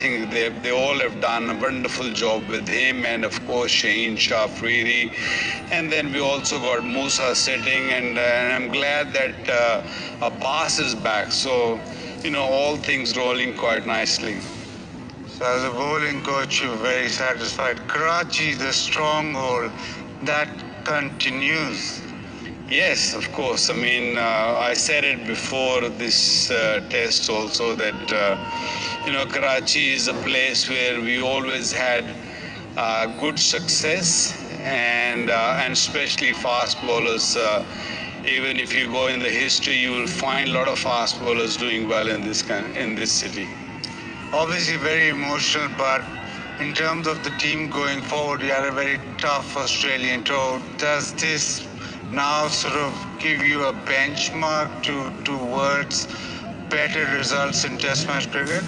think they all have done a wonderful job with him, and of course Shaheen Shah Afridi, and then we also got Musa sitting, and I'm glad that Abbas is back. So all things rolling quite nicely. So as a bowling coach, you're very satisfied. Karachi, the stronghold, that continues. Yes, of course. I mean, I said it before this test also that, Karachi is a place where we always had good success, and especially fast bowlers. Even if you go in the history, you will find a lot of fast bowlers doing well in this city. Obviously very emotional, but in terms of the team going forward, we had a very tough Australian tour. Does this now sort of give you a benchmark towards better results in Test match cricket?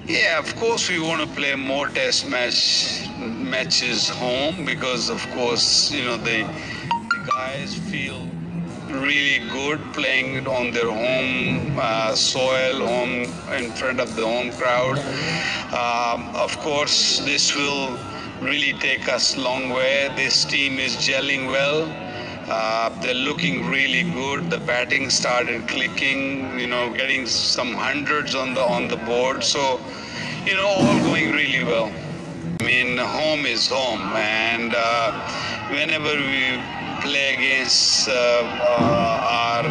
Yeah, of course we want to play more Test matches home, because of course the guys feel really good playing it on their home soil, home in front of the home crowd. Of course, this will really take us a long way. This team is gelling well. They're looking really good. The batting started clicking, getting some hundreds on the board. So, all going really well. I mean, home is home, and whenever we play against our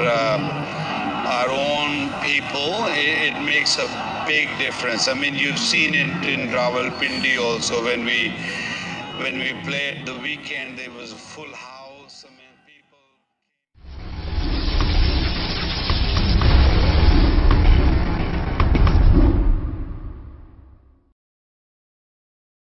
own people, it makes a big difference. I mean, you've seen it in Rawalpindi also when we played the weekend. There was a full house.